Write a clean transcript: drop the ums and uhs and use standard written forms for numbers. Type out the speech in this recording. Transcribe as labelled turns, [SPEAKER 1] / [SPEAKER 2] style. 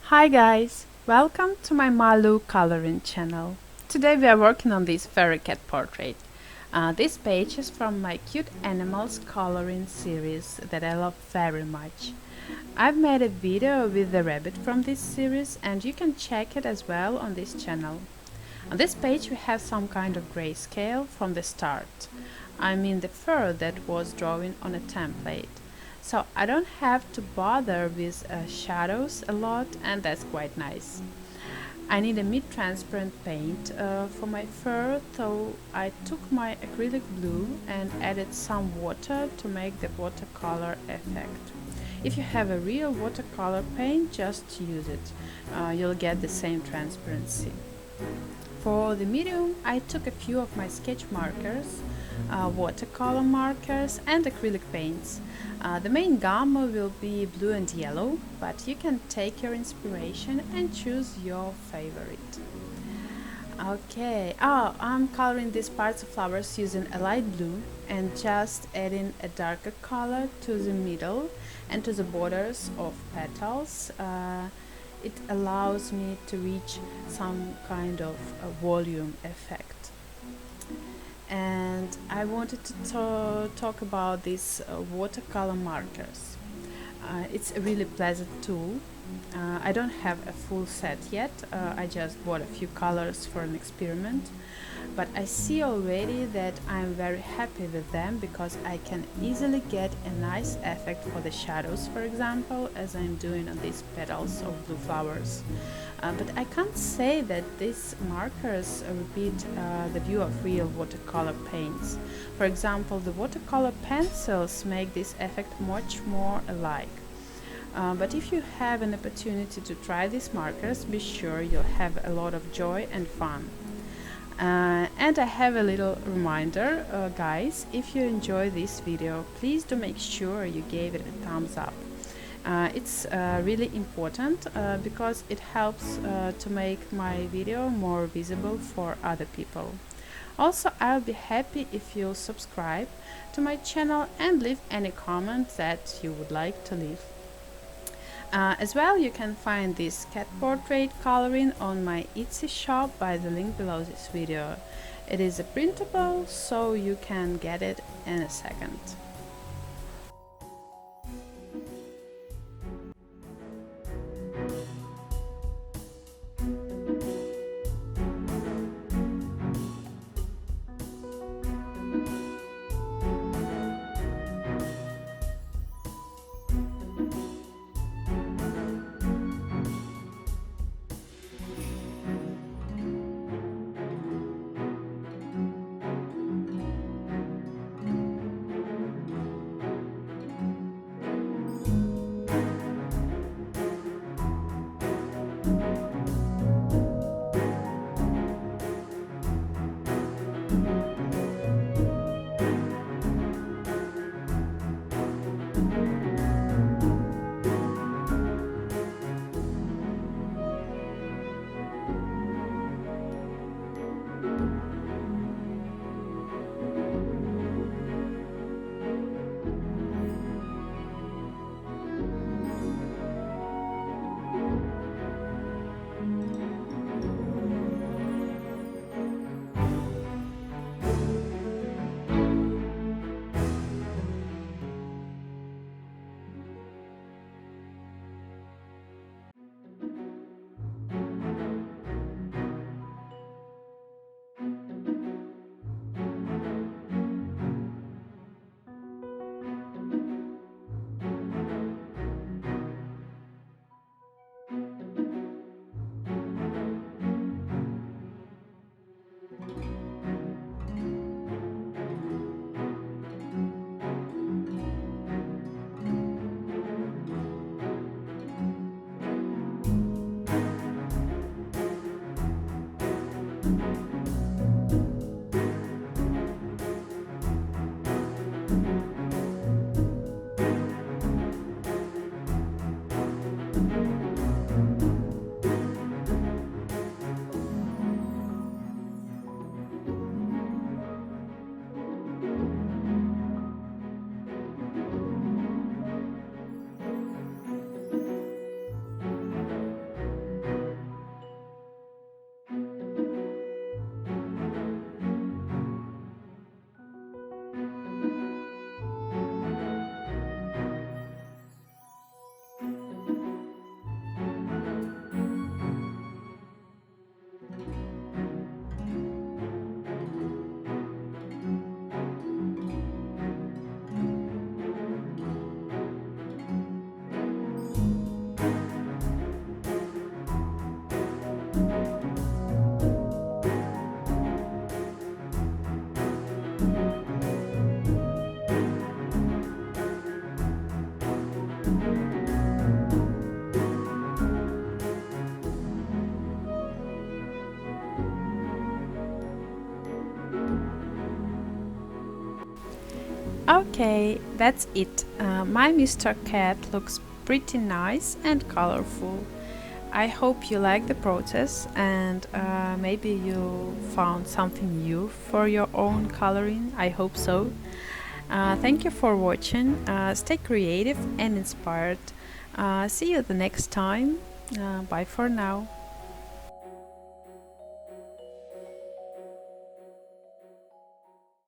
[SPEAKER 1] Hi guys, welcome to my Malu coloring channel. Today we are working on this furry cat portrait. This page is from my cute animals coloring series that I love very much. I've made a video with the rabbit from this series and you can check it as well on this channel. On this page we have some kind of grayscale from the start. I mean the fur that was drawn on a template. So I don't have to bother with shadows a lot, and that's quite nice. I need a mid-transparent paint for my fur, so I took my acrylic blue and added some water to make the watercolor effect. If you have a real watercolor paint, just use it. You'll get the same transparency. For the medium, I took a few of my sketch markers, watercolor markers and acrylic paints. The main gamma will be blue and yellow, but you can take your inspiration and choose your favorite. Okay, I'm coloring these parts of flowers using a light blue and just adding a darker color to the middle and to the borders of petals. It allows me to reach some kind of a volume effect. And I wanted to talk about these watercolor markers. It's a really pleasant tool. I don't have a full set yet. I just bought a few colors for an experiment, but I see already that I'm very happy with them because I can easily get a nice effect for the shadows, for example, as I'm doing on these petals of blue flowers. But I can't say that these markers repeat the view of real watercolor paints. For example, the watercolor pencils make this effect much more alike. But if you have an opportunity to try these markers, be sure you'll have a lot of joy and fun. And I have a little reminder, guys, if you enjoy this video, please do make sure you gave it a thumbs up. It's really important because it helps to make my video more visible for other people. Also, I'll be happy if you subscribe to my channel and leave any comments that you would like to leave. As well, you can find this cat portrait coloring on my Etsy shop by the link below this video. It is a printable, so you can get it in a second. Okay, that's it. My Mr. Cat looks pretty nice and colorful. I hope you like the process and maybe you found something new for your own coloring. I hope so. Thank you for watching. Stay creative and inspired. See you the next time. Bye for now.